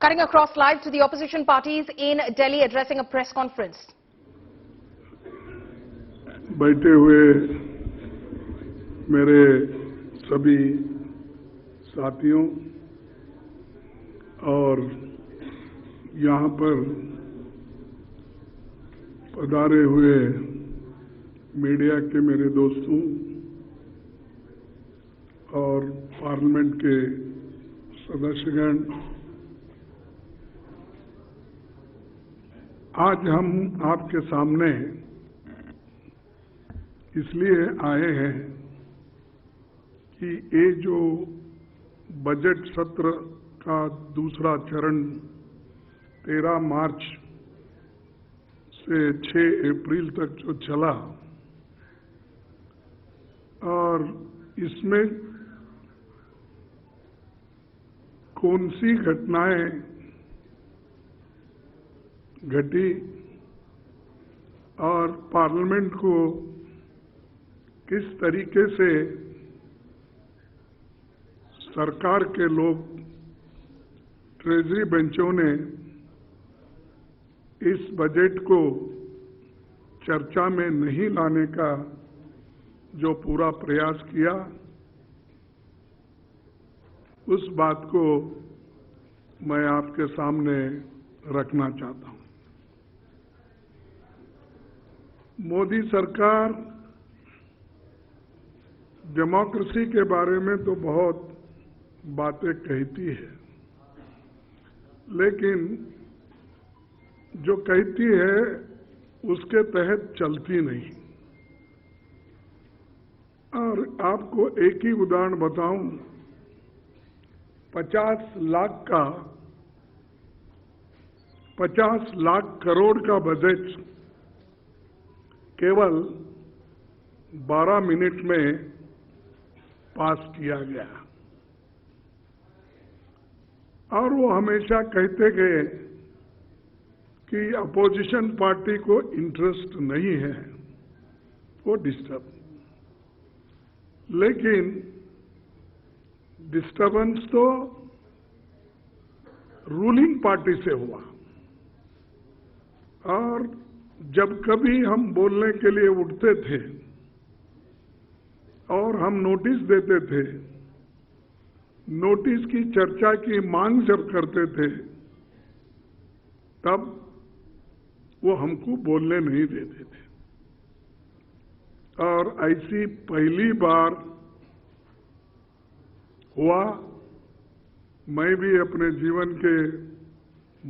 Cutting across live to the opposition parties in Delhi addressing a press conference. बैठे हुए मेरे सभी साथियों और यहाँ पर पधारे हुए मीडिया के मेरे दोस्तों और पार्लियामेंट के सदस्यगण, आज हम आपके सामने इसलिए आए हैं कि ये जो बजट सत्र का दूसरा चरण 13 मार्च से 6 अप्रैल तक जो चला और इसमें कौन सी घटनाएं घटी और पार्लियामेंट को किस तरीके से सरकार के लोग ट्रेजरी बेंचों ने इस बजट को चर्चा में नहीं लाने का जो पूरा प्रयास किया, उस बात को मैं आपके सामने रखना चाहता हूं। मोदी सरकार डेमोक्रेसी के बारे में तो बहुत बातें कहती है, लेकिन जो कहती है उसके तहत चलती नहीं। और आपको एक ही उदाहरण बताऊं, 50 लाख करोड़ का बजट केवल 12 मिनट में पास किया गया और वो हमेशा कहते गए कि अपोजिशन पार्टी को इंटरेस्ट नहीं है, वो डिस्टर्ब, लेकिन डिस्टर्बेंस तो रूलिंग पार्टी से हुआ। और जब कभी हम बोलने के लिए उठते थे और हम नोटिस देते थे, नोटिस की चर्चा की मांग जब करते थे, तब वो हमको बोलने नहीं देते थे। और ऐसी पहली बार हुआ। मैं भी अपने जीवन के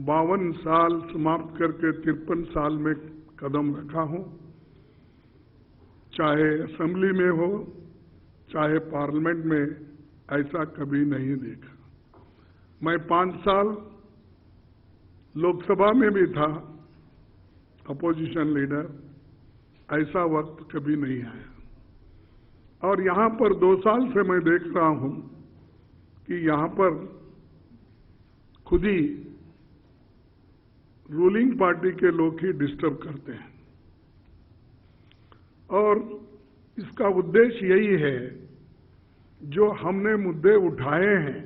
52 साल समाप्त करके 53 साल में कदम रखा हूं, चाहे असेंबली में हो चाहे पार्लियामेंट में, ऐसा कभी नहीं देखा। मैं 5 साल लोकसभा में भी था अपोजिशन लीडर, ऐसा वक्त कभी नहीं आया। और यहां पर 2 साल से मैं देख रहा हूं कि यहां पर खुद ही रूलिंग पार्टी के लोग ही डिस्टर्ब करते हैं। और इसका उद्देश्य यही है, जो हमने मुद्दे उठाए हैं,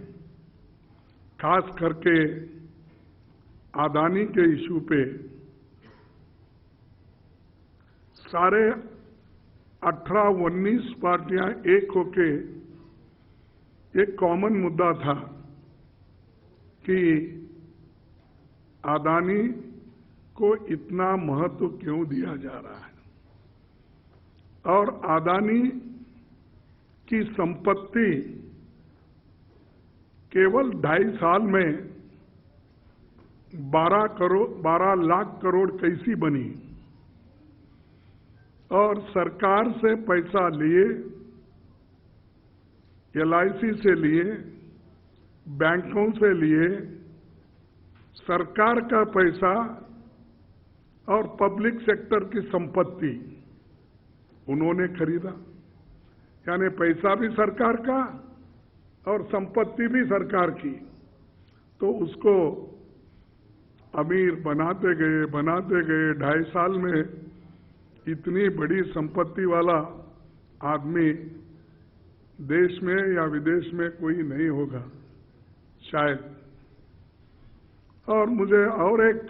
खास करके अदानी के इशू पे, सारे 18-19 पार्टियां एक होके एक कॉमन मुद्दा था कि अदानी को इतना महत्व क्यों दिया जा रहा है और अदानी की संपत्ति केवल 2.5 साल में 12 लाख करोड़ कैसी बनी। और सरकार से पैसा लिए, LIC से लिए, बैंकों से लिए, सरकार का पैसा और पब्लिक सेक्टर की संपत्ति उन्होंने खरीदा। यानी पैसा भी सरकार का और संपत्ति भी सरकार की। तो उसको अमीर बनाते गए 2.5 साल में इतनी बड़ी संपत्ति वाला आदमी देश में या विदेश में कोई नहीं होगा शायद। और मुझे और एक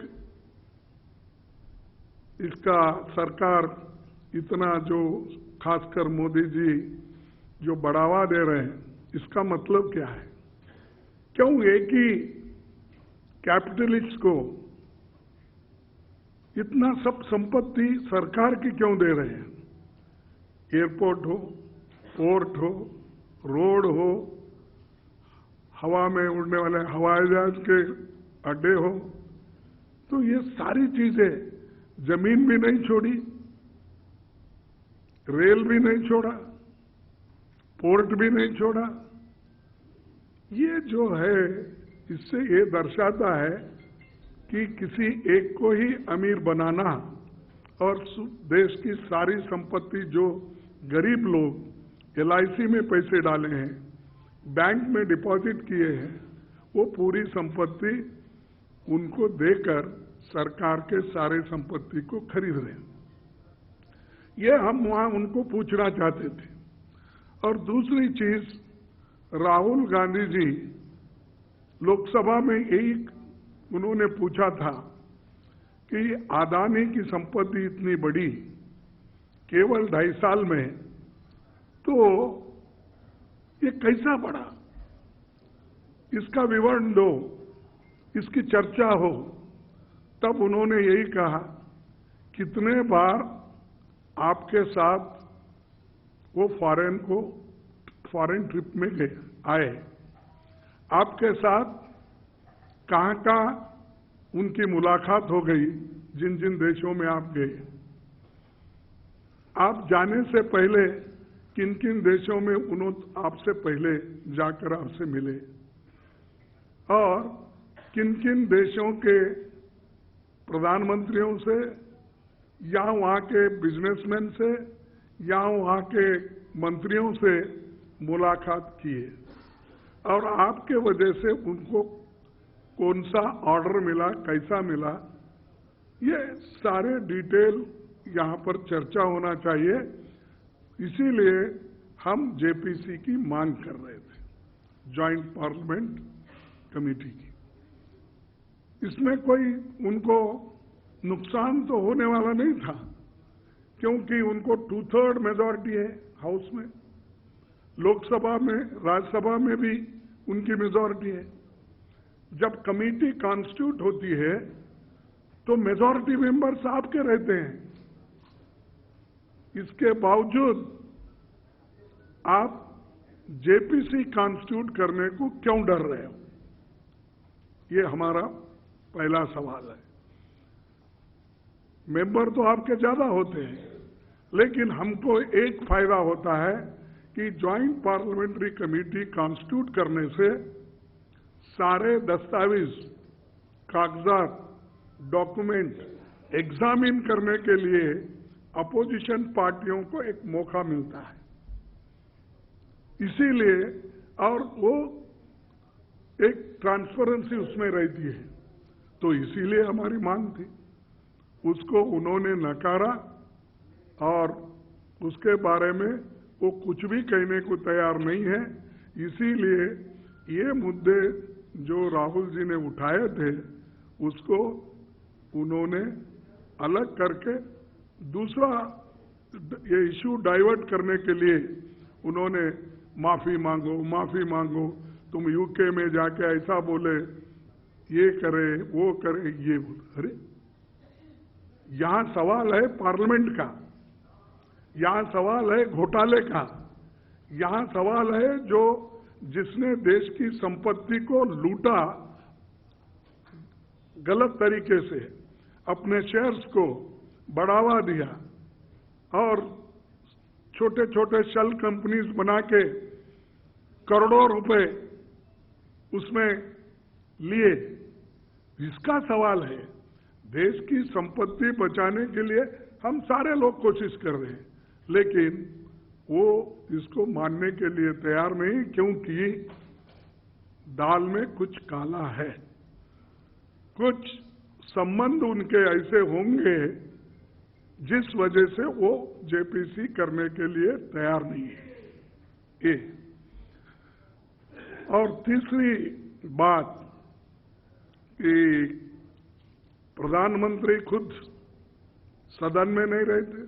इसका सरकार इतना जो खासकर मोदी जी जो बढ़ावा दे रहे हैं, इसका मतलब क्या है? क्यों एक ही कैपिटलिस्ट को इतना सब संपत्ति सरकार की क्यों दे रहे हैं? एयरपोर्ट हो, पोर्ट हो, रोड हो, हवा में उड़ने वाले हवाई जहाज के अड्डे हो, तो ये सारी चीजें, जमीन भी नहीं छोड़ी, रेल भी नहीं छोड़ा, पोर्ट भी नहीं छोड़ा। ये जो है, इससे ये दर्शाता है कि किसी एक को ही अमीर बनाना और देश की सारी संपत्ति जो गरीब लोग LIC में पैसे डाले हैं, बैंक में डिपॉजिट किए हैं, वो पूरी संपत्ति उनको देकर सरकार के सारे संपत्ति को खरीद रहे हैं। ये हम वहां उनको पूछना चाहते थे। और दूसरी चीज, राहुल गांधी जी लोकसभा में यही उन्होंने पूछा था कि अदानी की संपत्ति इतनी बड़ी केवल 2.5 साल में, तो ये कैसा बढ़ा? इसका विवरण दो, इसकी चर्चा हो। तब उन्होंने यही कहा, कितने बार आपके साथ वो फॉरेन ट्रिप में गए आए, आपके साथ कहाँ कहाँ उनकी मुलाकात हो गई, जिन जिन देशों में आप गए, आप जाने से पहले किन किन देशों में उन्होंने आपसे पहले जाकर आपसे मिले, और किन किन देशों के प्रधानमंत्रियों से या वहाँ के बिजनेसमैन से या वहाँ के मंत्रियों से मुलाकात किए, और आपके वजह से उनको कौन सा ऑर्डर मिला, कैसा मिला, ये सारे डिटेल यहाँ पर चर्चा होना चाहिए। इसीलिए हम JPC की मांग कर रहे थे, जॉइंट पार्लियामेंट कमेटी की। इसमें कोई उनको नुकसान तो होने वाला नहीं था, क्योंकि उनको 2/3 मेजॉरिटी है हाउस में, लोकसभा में, राज्यसभा में भी उनकी मेजॉरिटी है। जब कमेटी कॉन्स्टिट्यूट होती है तो मेजॉरिटी मेंबर्स आपके रहते हैं, इसके बावजूद आप JPC कॉन्स्टिट्यूट करने को क्यों डर रहे हो? ये हमारा पहला सवाल है। मेंबर तो आपके ज्यादा होते हैं, लेकिन हमको एक फायदा होता है कि ज्वाइंट पार्लियामेंट्री कमेटी कॉन्स्टिट्यूट करने से सारे दस्तावेज, कागजात, डॉक्यूमेंट एग्जामिन करने के लिए अपोजिशन पार्टियों को एक मौका मिलता है। इसीलिए, और वो एक ट्रांसपेरेंसी उसमें रहती है, तो इसीलिए हमारी मांग थी। उसको उन्होंने नकारा और उसके बारे में वो कुछ भी कहने को तैयार नहीं है। इसीलिए ये मुद्दे जो राहुल जी ने उठाए थे, उसको उन्होंने अलग करके दूसरा ये इश्यू डाइवर्ट करने के लिए उन्होंने माफी मांगो, तुम UK में जाके ऐसा बोले, ये करे, वो करे, ये बोले। अरे यहां सवाल है पार्लियामेंट का, यहां सवाल है घोटाले का, यहां सवाल है जो जिसने देश की संपत्ति को लूटा गलत तरीके से, अपने शेयर्स को बढ़ावा दिया और छोटे छोटे शेल कंपनीज बना के करोड़ों रुपए उसमें लिए, इसका सवाल है। देश की संपत्ति बचाने के लिए हम सारे लोग कोशिश कर रहे हैं, लेकिन वो इसको मानने के लिए तैयार नहीं, क्योंकि दाल में कुछ काला है। कुछ संबंध उनके ऐसे होंगे जिस वजह से वो JPC करने के लिए तैयार नहीं है। ये और तीसरी बात कि प्रधानमंत्री खुद सदन में नहीं रहते।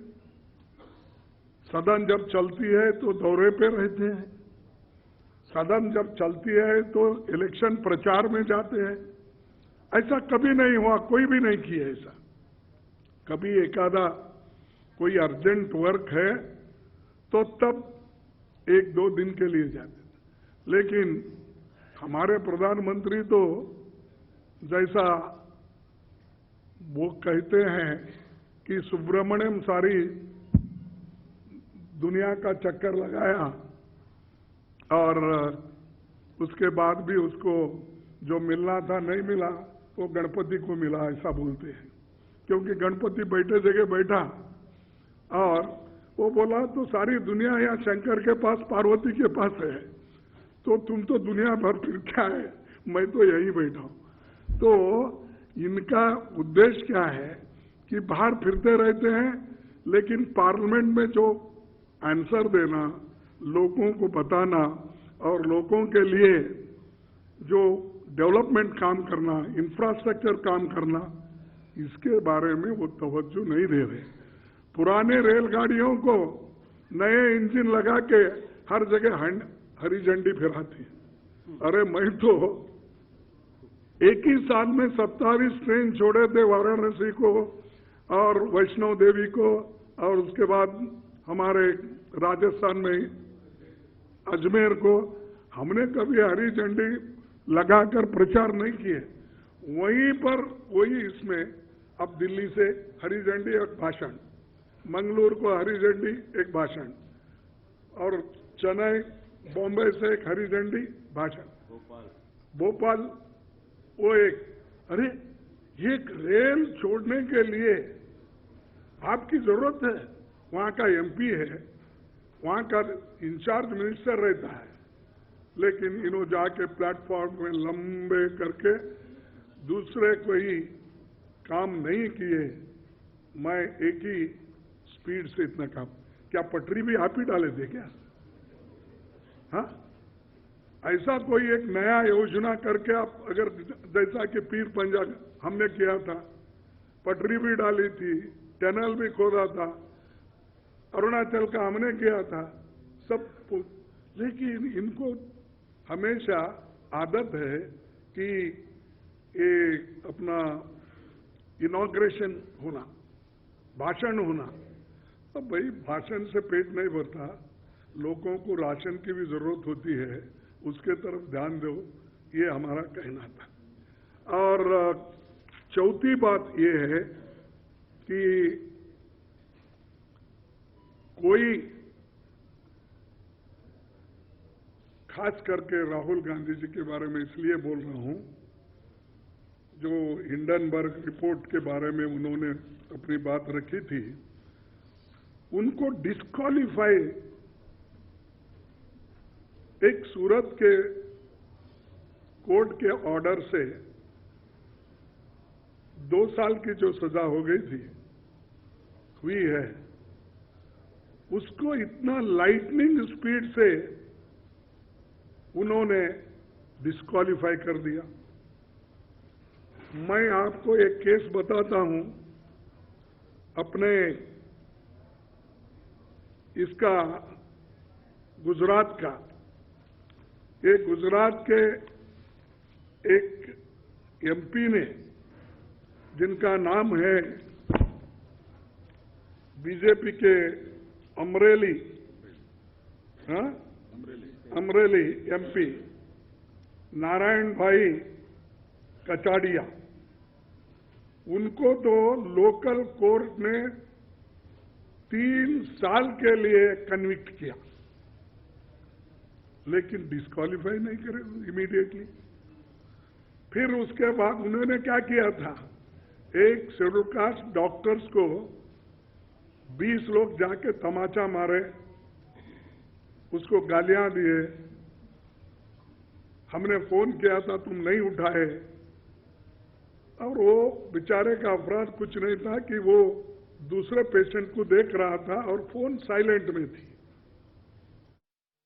सदन जब चलती है तो दौरे पे रहते हैं, सदन जब चलती है तो इलेक्शन प्रचार में जाते हैं। ऐसा कभी नहीं हुआ, कोई भी नहीं किया ऐसा। कभी एकादा कोई अर्जेंट वर्क है तो तब 1-2 दिन के लिए जाते, लेकिन हमारे प्रधानमंत्री तो जैसा वो कहते हैं कि सुब्रमण्यम सारी दुनिया का चक्कर लगाया और उसके बाद भी उसको जो मिलना था नहीं मिला, वो गणपति को मिला, ऐसा बोलते हैं। क्योंकि गणपति बैठे जगह बैठा और वो बोला तो सारी दुनिया यहाँ शंकर के पास, पार्वती के पास है, तो तुम तो दुनिया भर फिर क्या है, मैं तो यहीं बैठा हूं। तो इनका उद्देश्य क्या है कि बाहर फिरते रहते हैं, लेकिन पार्लियामेंट में जो आंसर देना, लोगों को बताना और लोगों के लिए जो डेवलपमेंट काम करना, इंफ्रास्ट्रक्चर काम करना, इसके बारे में वो तवज्जो नहीं दे रहे। पुराने रेलगाड़ियों को नए इंजन लगा के हर जगह हरी झंडी फहराती। अरे मैं तो एक ही साल में 27 ट्रेन छोड़े थे, वाराणसी को और वैष्णो देवी को, और उसके बाद हमारे राजस्थान में अजमेर को। हमने कभी हरी झंडी लगाकर प्रचार नहीं किए। वहीं पर वही इसमें अब दिल्ली से हरी झंडी एक भाषण, मंगलुरु को हरी झंडी एक भाषण, और चेन्नई बॉम्बे से एक हरी झंडी भाषण, भोपाल वो एक। अरे एक रेल छोड़ने के लिए आपकी जरूरत है, वहां का एमपी है, वहां का इंचार्ज मिनिस्टर रहता है, लेकिन इन्हों जाके प्लेटफॉर्म में लंबे करके दूसरे कोई काम नहीं किए। मैं एक ही स्पीड से इतना काम, क्या पटरी भी आप ही डाले थे क्या? हाँ, ऐसा कोई एक नया योजना करके आप अगर, जैसा कि पीर पंजाब हमने किया था, पटरी भी डाली थी, टनल भी खोदा था, अरुणाचल का हमने किया था, सब। लेकिन इनको हमेशा आदत है कि ये अपना इनॉग्रेशन होना, भाषण होना। तो भाई भाषण से पेट नहीं भरता, लोगों को राशन की भी जरूरत होती है, उसके तरफ ध्यान दो, ये हमारा कहना था। और चौथी बात ये है कि कोई खास करके राहुल गांधी जी के बारे में इसलिए बोल रहा हूं, जो हिंडनबर्ग रिपोर्ट के बारे में उन्होंने अपनी बात रखी थी, उनको डिस्क्वालीफाई एक सूरत के कोर्ट के ऑर्डर से 2 साल की जो सजा हो गई थी, हुई है, उसको इतना लाइटनिंग स्पीड से उन्होंने डिस्क्वालीफाई कर दिया। मैं आपको एक केस बताता हूं अपने इसका गुजरात का। एक गुजरात के एक एमपी ने, जिनका नाम है बीजेपी के अमरेली एमपी नारायण भाई कचाड़िया, उनको तो लोकल कोर्ट ने 3 साल के लिए कन्विक्ट किया, लेकिन डिस्क्वालीफाई नहीं करे इमीडिएटली। फिर उसके बाद उन्होंने क्या किया था, एक शेड्यूल कास्ट डॉक्टर्स को 20 लोग जाके तमाचा मारे, उसको गालियां दिए। हमने फोन किया था, तुम नहीं उठाए, और वो बेचारे का अपराध कुछ नहीं था कि वो दूसरे पेशेंट को देख रहा था और फोन साइलेंट में थी।